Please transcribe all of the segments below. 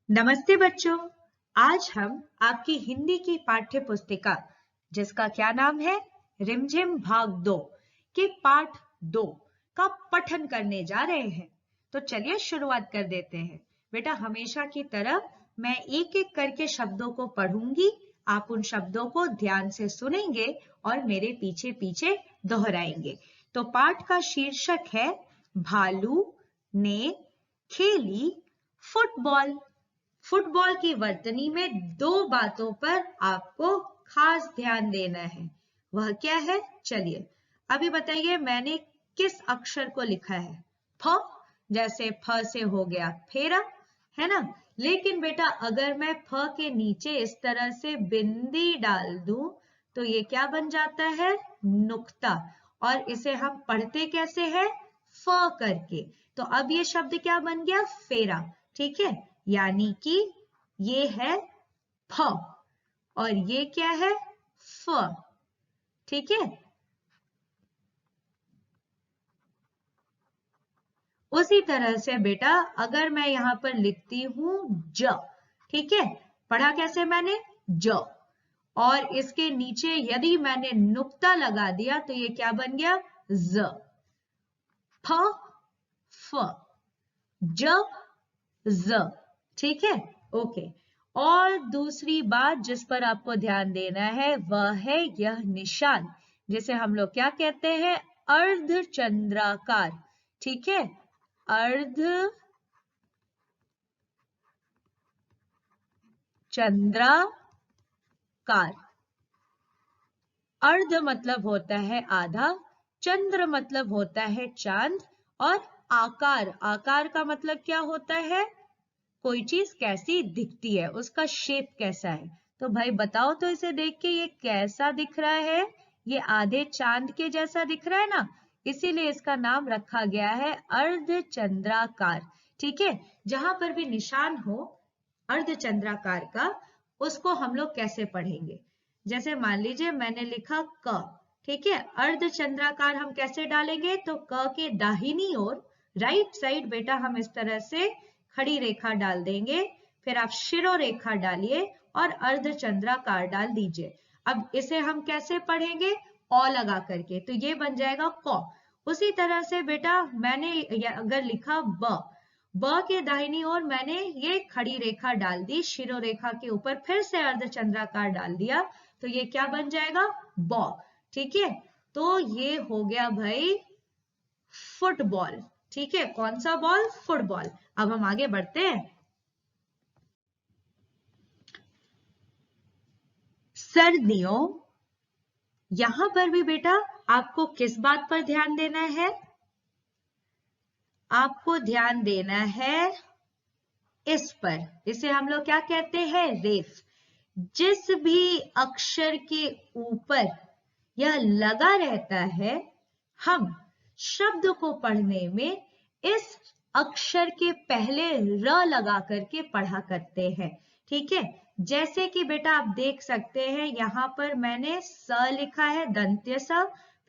नमस्ते बच्चों। आज हम आपकी हिंदी की पाठ्य पुस्तिका जिसका क्या नाम है रिमझिम भाग 2 के पाठ 2 का पठन करने जा रहे हैं। तो चलिए शुरुआत कर देते हैं। बेटा हमेशा की तरह मैं एक एक करके शब्दों को पढ़ूंगी, आप उन शब्दों को ध्यान से सुनेंगे और मेरे पीछे पीछे दोहराएंगे। तो पाठ का शीर्षक है भालू ने खेली फुटबॉल। फुटबॉल की वर्तनी में दो बातों पर आपको खास ध्यान देना है। वह क्या है? चलिए अभी बताइए, मैंने किस अक्षर को लिखा है? फ। जैसे फ से हो गया फेरा, है ना। लेकिन बेटा अगर मैं फ के नीचे इस तरह से बिंदी डाल दूं तो ये क्या बन जाता है? नुक्ता। और इसे हम पढ़ते कैसे हैं? फ करके। तो अब ये शब्द क्या बन गया? फेरा। ठीक है, यानी कि ये है फ और ये क्या है? फ। ठीक है, उसी तरह से बेटा अगर मैं यहां पर लिखती हूं ज, ठीक है, पढ़ा कैसे मैंने? ज। और इसके नीचे यदि मैंने नुक्ता लगा दिया तो ये क्या बन गया? ज। फ फ ज ज। ठीक है, ओके। और दूसरी बात जिस पर आपको ध्यान देना है वह है यह निशान, जिसे हम लोग क्या कहते हैं? अर्धचंद्राकार। ठीक है, अर्ध चंद्राकार। अर्ध मतलब होता है आधा, चंद्र मतलब होता है चांद, और आकार, आकार का मतलब क्या होता है? कोई चीज कैसी दिखती है, उसका शेप कैसा है। तो भाई बताओ तो इसे देख के ये कैसा दिख रहा है? ये आधे चांद के जैसा दिख रहा है ना, इसीलिए इसका नाम रखा गया है अर्धचंद्राकार। ठीक है, जहां पर भी निशान हो अर्धचंद्राकार का, उसको हम लोग कैसे पढ़ेंगे? जैसे मान लीजिए मैंने लिखा क, ठीक है, अर्धचंद्राकार हम कैसे डालेंगे? तो क के दाहिनी ओर राइट साइड बेटा हम इस तरह से खड़ी रेखा डाल देंगे, फिर आप शिरो रेखा डालिए और अर्धचंद्राकार डाल दीजिए। अब इसे हम कैसे पढ़ेंगे? औ लगा करके, तो ये बन जाएगा क। उसी तरह से बेटा मैंने अगर लिखा ब, ब के दाहिनी ओर मैंने ये खड़ी रेखा डाल दी, शिरो रेखा के ऊपर फिर से अर्धचंद्राकार डाल दिया, तो ये क्या बन जाएगा? ब। ठीक है, तो ये हो गया भाई फुटबॉल। ठीक है, कौन सा बॉल? फुटबॉल। अब हम आगे बढ़ते हैं। सर्दियों, यहां पर भी बेटा आपको किस बात पर ध्यान देना है? आपको ध्यान देना है इस पर, इसे हम लोग क्या कहते हैं? रेफ। जिस भी अक्षर के ऊपर यह लगा रहता है, हम शब्द को पढ़ने में इस अक्षर के पहले र लगा करके पढ़ा करते हैं। ठीक है, जैसे कि बेटा आप देख सकते हैं यहां पर मैंने स लिखा है, दंत्य स,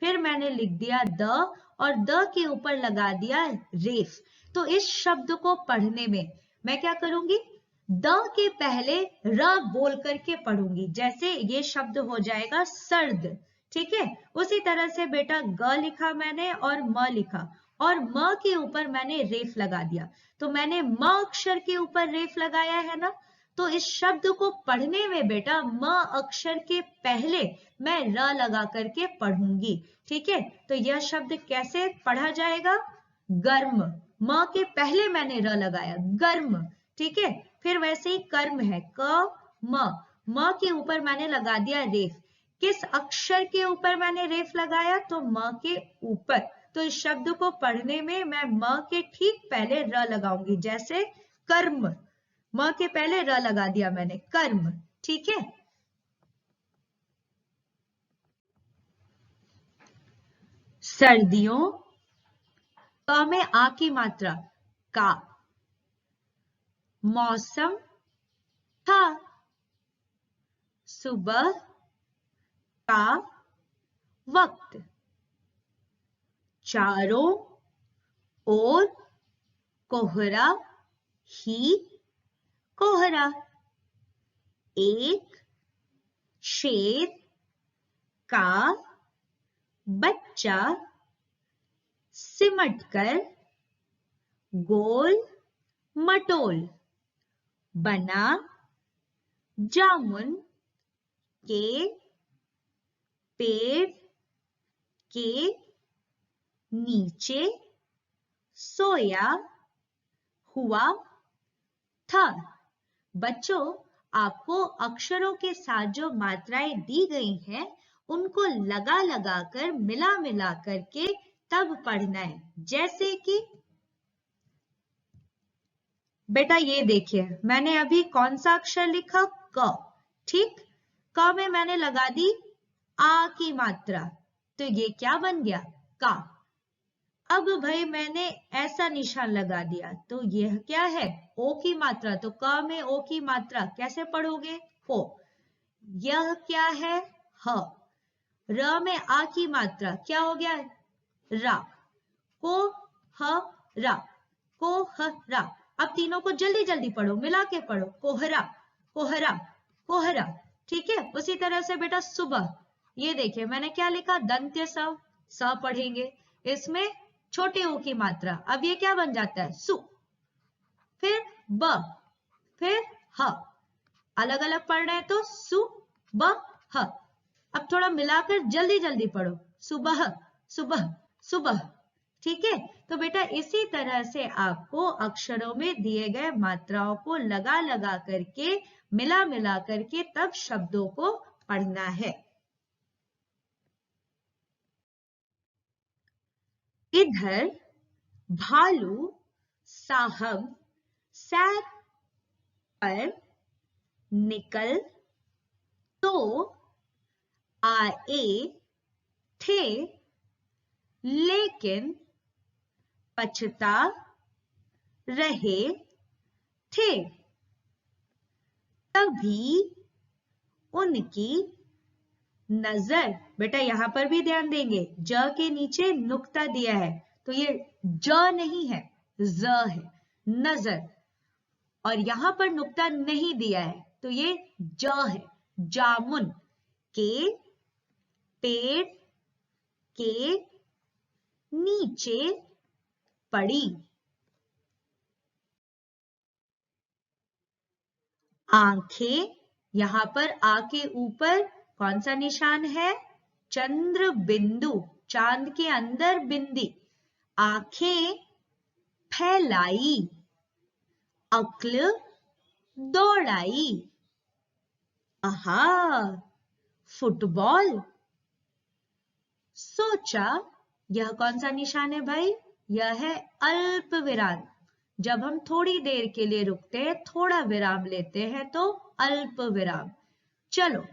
फिर मैंने लिख दिया द और द के ऊपर लगा दिया रेफ। तो इस शब्द को पढ़ने में मैं क्या करूंगी? द के पहले र बोल करके पढ़ूंगी, जैसे ये शब्द हो जाएगा सर्द। ठीक है, उसी तरह से बेटा ग लिखा मैंने और म लिखा, और म के ऊपर मैंने रेफ लगा दिया, तो मैंने म अक्षर के ऊपर रेफ लगाया है ना। तो इस शब्द को पढ़ने में बेटा म अक्षर के पहले मैं र लगा करके पढ़ूंगी। ठीक है, तो यह शब्द कैसे पढ़ा जाएगा? गर्म। म के पहले मैंने र लगाया, गर्म। ठीक है, फिर वैसे ही कर्म है, क म, म के ऊपर मैंने लगा दिया रेफ। किस अक्षर के ऊपर मैंने रेफ लगाया? तो म के ऊपर। तो इस शब्द को पढ़ने में मैं म के ठीक पहले र लगाऊंगी, जैसे कर्म, म के पहले र लगा दिया मैंने, कर्म। ठीक है, सर्दियों, क में आ की मात्रा, का। मौसम था, सुबह का वक्त। चारों ओर कोहरा ही कोहरा। एक शेर का बच्चा सिमटकर गोल मटोल बना जामुन के पेड़ के नीचे सोया हुआ था। बच्चों, आपको अक्षरों के साथ जो मात्राएं दी गई हैं उनको लगा लगा कर मिला मिला करके तब पढ़ना है। जैसे कि बेटा ये देखिए, मैंने अभी कौन सा अक्षर लिखा? क। ठीक, क में मैंने लगा दी आ की मात्रा, तो ये क्या बन गया? का। अब भाई मैंने ऐसा निशान लगा दिया, तो यह क्या है? ओ की मात्रा। तो क में ओ की मात्रा कैसे पढ़ोगे? हो। यह क्या है? ह। र में आ की मात्रा क्या हो गया? रा। को ह रा, को ह रा। अब तीनों को जल्दी जल्दी पढ़ो, मिला के पढ़ो। कोहरा, कोहरा, कोहरा। ठीक है। उसी तरह से बेटा सुबह, ये देखिए मैंने क्या लिखा? दंत्य स पढ़ेंगे। इसमें छोटे ओ की मात्रा, अब ये क्या बन जाता है? सु। फिर ब, फिर ह। अलग अलग पढ़ रहे हैं तो सु ब ह। अब थोड़ा मिलाकर जल्दी जल्दी पढ़ो। सुबह, सुबह, सुबह। ठीक है। तो बेटा इसी तरह से आपको अक्षरों में दिए गए मात्राओं को लगा लगा करके मिला मिला करके तब शब्दों को पढ़ना है। इधर भालू साहब सैर पर निकल तो आए थे, लेकिन पछता रहे थे। तभी उनकी नजर, बेटा यहां पर भी ध्यान देंगे, ज के नीचे नुक्ता दिया है तो ये ज नहीं है, ज है, नजर। और यहां पर नुक्ता नहीं दिया है तो ये ज है, जामुन के पेड़ के नीचे पड़ी। आंखें, यहां पर आ के ऊपर कौन सा निशान है? चंद्र बिंदु, चांद के अंदर बिंदी। आंखें फैलाई, अक्ल दौड़ाई। आहा, फुटबॉल। सोचा, यह कौन सा निशान है भाई? यह है अल्प विराम। जब हम थोड़ी देर के लिए रुकते हैं, थोड़ा विराम लेते हैं तो अल्प विराम। चलो,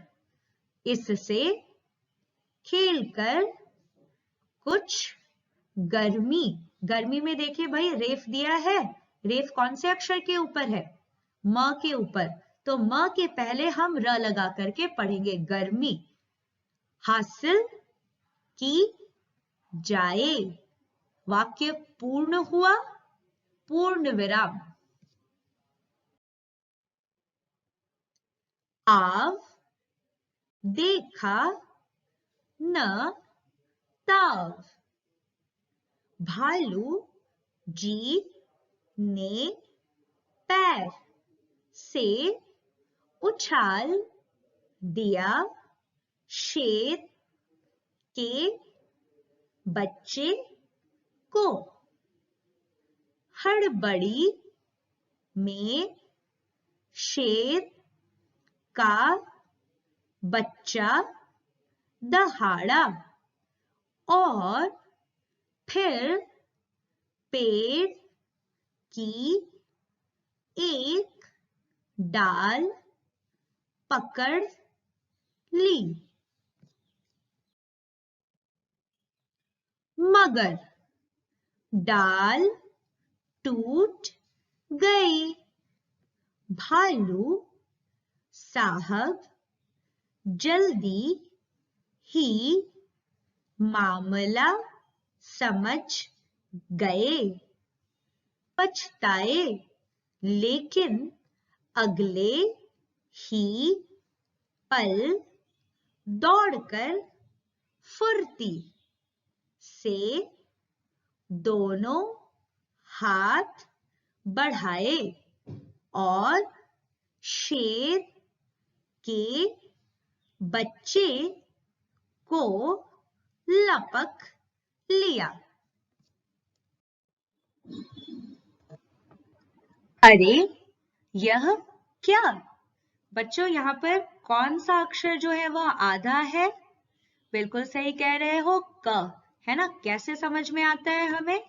इससे खेलकर कुछ गर्मी, गर्मी में देखिए भाई रेफ दिया है। रेफ कौन से अक्षर के ऊपर है? म के ऊपर। तो म के पहले हम र लगा करके पढ़ेंगे, गर्मी। हासिल की जाए, वाक्य पूर्ण हुआ, पूर्ण विराम। आव देखा न ताव, भालू जी ने पैर से उछाल दिया, शेर के बच्चे को हड़बड़ी में शेर का बच्चा दहाड़ा और फिर पेड़ की एक डाल पकड़ ली। मगर डाल टूट गई। भालू साहब जल्दी ही मामला समझ गए, पछताए, लेकिन अगले ही पल दौड़कर फुर्ती से दोनों हाथ बढ़ाए और शेर के बच्चे को लपक लिया। अरे यह क्या? बच्चों, यहाँ पर कौन सा अक्षर जो है वह आधा है? बिल्कुल सही कह रहे हो, क है ना। कैसे समझ में आता है हमें?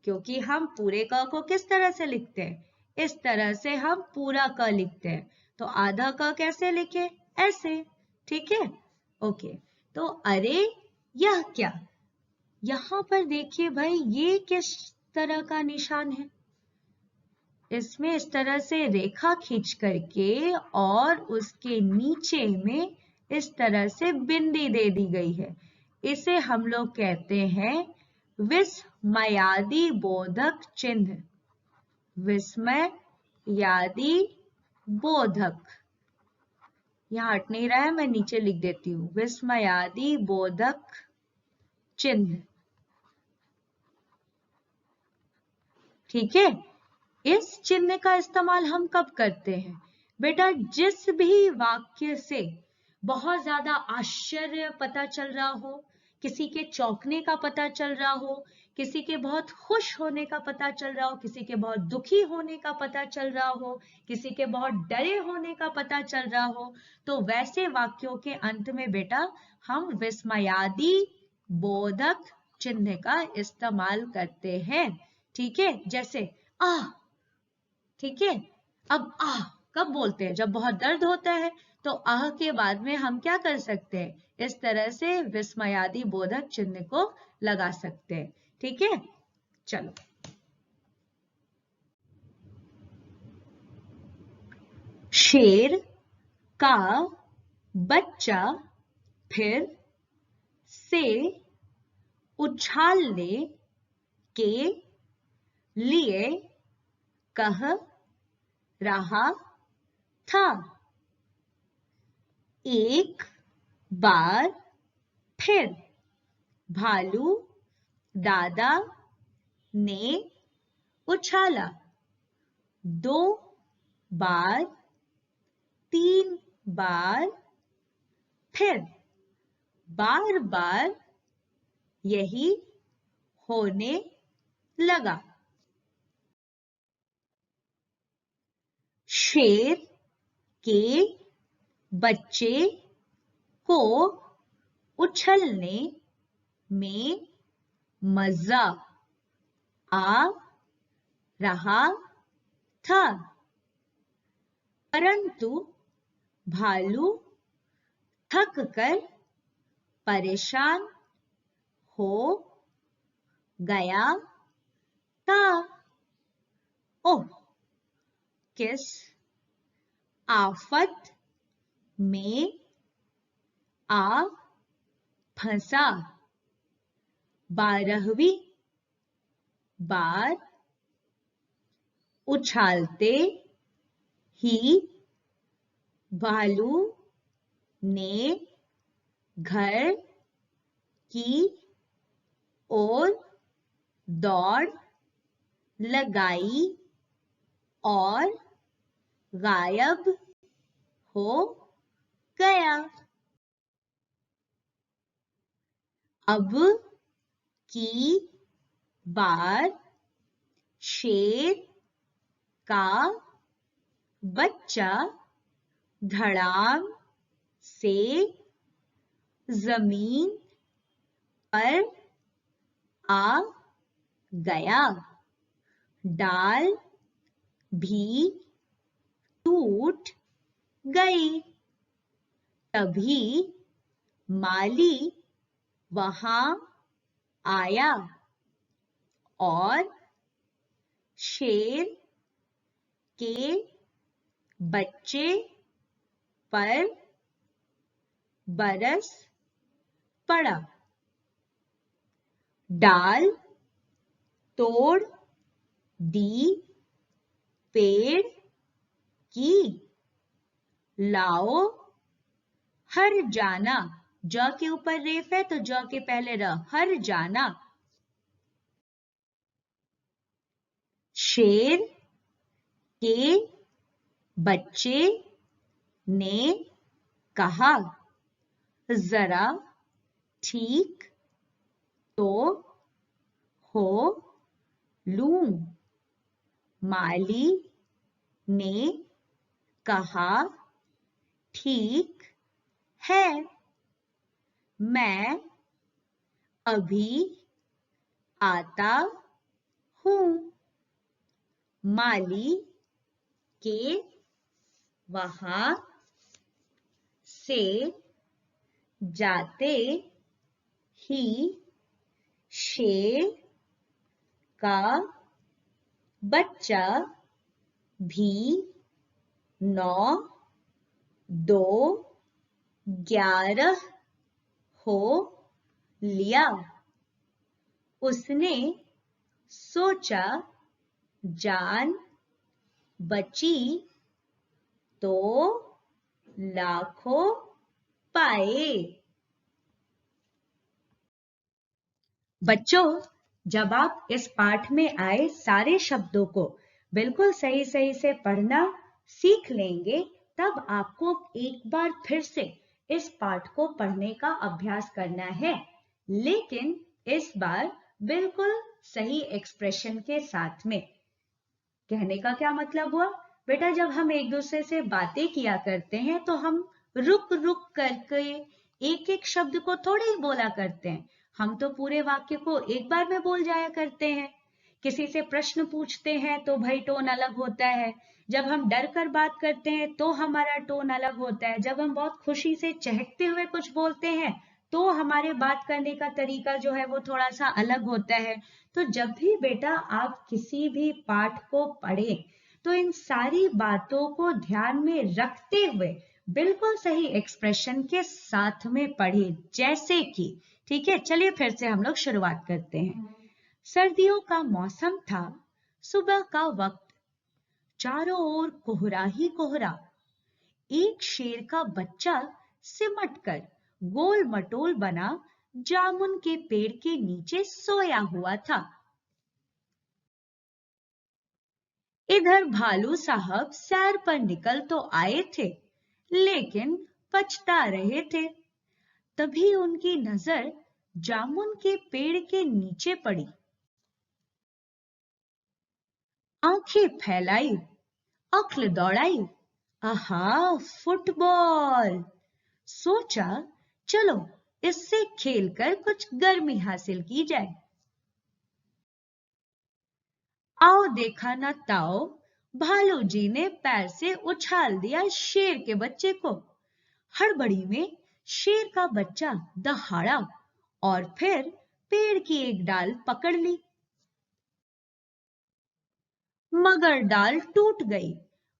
क्योंकि हम पूरे क को किस तरह से लिखते हैं? इस तरह से हम पूरा क लिखते हैं। तो आधा क कैसे लिखे? ऐसे, ठीक है। ओके, तो अरे यह क्या? यहाँ पर देखिए भाई, ये किस तरह का निशान है? इसमें इस तरह से रेखा खींच करके और उसके नीचे में इस तरह से बिंदी दे दी गई है। इसे हम लोग कहते हैं विस्मयादि बोधक चिन्ह। विस्मयादि बोधक, यहाँ हट नहीं रहा है, मैं नीचे लिख देती हूँ, विस्मयादि बोधक चिन्ह। ठीक है। इस चिन्ह का इस्तेमाल हम कब करते हैं? बेटा, जिस भी वाक्य से बहुत ज्यादा आश्चर्य पता चल रहा हो, किसी के चौंकने का पता चल रहा हो, किसी के बहुत खुश होने का पता चल रहा हो, किसी के बहुत दुखी होने का पता चल रहा हो, किसी के बहुत डरे होने का पता चल रहा हो, तो वैसे वाक्यों के अंत में बेटा हम विस्मयादि बोधक चिन्ह का इस्तेमाल करते हैं। ठीक है, जैसे आ, ठीक है। अब आह कब बोलते हैं? जब बहुत दर्द होता है। तो आह के बाद में हम क्या कर सकते हैं? इस तरह से विस्मयादि बोधक चिन्ह को लगा सकते हैं। ठीक है, चलो। शेर का बच्चा फिर से उछालने के लिए कह रहा था। एक बार फिर भालू दादा ने उछाला, 2 बार, 3 बार, फिर बार बार यही होने लगा। शेर के बच्चे को उछलने में मजा आ रहा था, परंतु भालू थक कर परेशान हो गया था। ओह, किस आफत में आ फंसा। 12वीं बार उछालते ही भालू ने घर की ओर दौड़ लगाई और गायब हो गया। अब की बार शेर का बच्चा धड़ाम से जमीन पर आ गया, डाल भी टूट गई। तभी माली वहां आया और शेर के बच्चे पर बरस पड़ा, डाल तोड़ दी, पेड़ की, लाओ हर जाना, ज के ऊपर रेफ है तो ज के पहले र, हर जाना। शेर के बच्चे ने कहा, जरा ठीक तो हो लूं। माली ने कहा, ठीक है, मैं अभी आता हूं। माली के वहां से जाते ही शेर का बच्चा भी 9, 2, 11 हो लिया। उसने सोचा जान बची तो लाखों पाए। बच्चों, जब आप इस पाठ में आए सारे शब्दों को बिल्कुल सही सही से पढ़ना सीख लेंगे, तब आपको एक बार फिर से इस पाठ को पढ़ने का अभ्यास करना है, लेकिन इस बार बिल्कुल सही एक्सप्रेशन के साथ में। कहने का क्या मतलब हुआ? बेटा, जब हम एक दूसरे से बातें किया करते हैं तो हम रुक रुक करके एक एक शब्द को थोड़े ही बोला करते हैं, हम तो पूरे वाक्य को एक बार में बोल जाया करते हैं। किसी से प्रश्न पूछते हैं तो भाई टोन अलग होता है, जब हम डर कर बात करते हैं तो हमारा टोन अलग होता है, जब हम बहुत खुशी से चहकते हुए कुछ बोलते हैं तो हमारे बात करने का तरीका जो है वो थोड़ा सा अलग होता है। तो जब भी बेटा आप किसी भी पाठ को पढ़ें तो इन सारी बातों को ध्यान में रखते हुए बिल्कुल सही एक्सप्रेशन के साथ में पढ़ें, जैसे कि, ठीक है, चलिए फिर से हम लोग शुरुआत करते हैं। सर्दियों का मौसम था, सुबह का वक्त, चारों ओर कोहरा ही कोहरा। एक शेर का बच्चा सिमटकर गोल मटोल बना जामुन के पेड़ के नीचे सोया हुआ था। इधर भालू साहब सैर पर निकल तो आए थे, लेकिन पछता रहे थे। तभी उनकी नजर जामुन के पेड़ के नीचे पड़ी। आंखें फैलाई, अक्ल दौड़ाई, आहा, फुटबॉल। सोचा, चलो इससे खेलकर कुछ गर्मी हासिल की जाए। आओ देखा न ताओ, भालू जी ने पैर से उछाल दिया शेर के बच्चे को। हड़बड़ी में शेर का बच्चा दहाड़ा और फिर पेड़ की एक डाल पकड़ ली, मगर डाल टूट गई।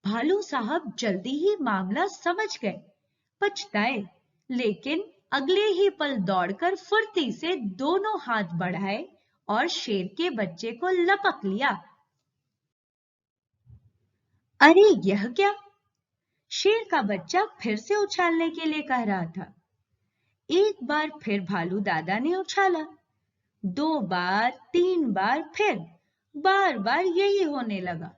भालू साहब जल्दी ही मामला समझ गए, पछताए, लेकिन अगले ही पल दौड़कर फुर्ती से दोनों हाथ बढ़ाए और शेर के बच्चे को लपक लिया। अरे यह क्या? शेर का बच्चा फिर से उछालने के लिए कह रहा था। एक बार फिर भालू दादा ने उछाला, 2 बार, 3 बार, फिर बार बार यही होने लगा।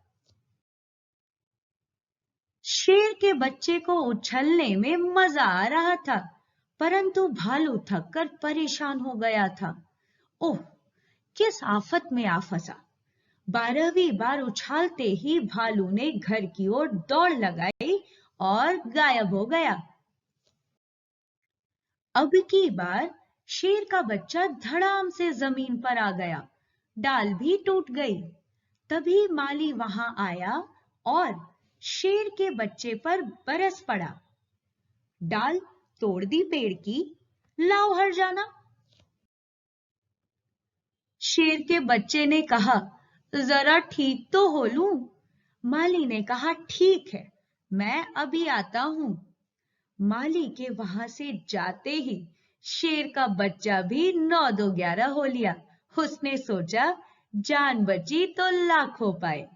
शेर के बच्चे को उछलने में मजा आ रहा था, परंतु भालू थककर परेशान हो गया था। ओह, किस आफत में आ फंसा। 12वीं बार उछालते ही भालू ने घर की ओर दौड़ लगाई और गायब हो गया। अब की बार शेर का बच्चा धड़ाम से जमीन पर आ गया, डाल भी टूट गई। तभी माली वहां आया और शेर के बच्चे पर बरस पड़ा। डाल तोड़ दी पेड़ की, लाओ हर जाना। शेर के बच्चे ने कहा, जरा ठीक तो हो लूं। माली ने कहा, ठीक है, मैं अभी आता हूं। माली के वहां से जाते ही शेर का बच्चा भी 9, 2, 11 हो लिया। उसने सोचा, जान बची तो लाखों पाए।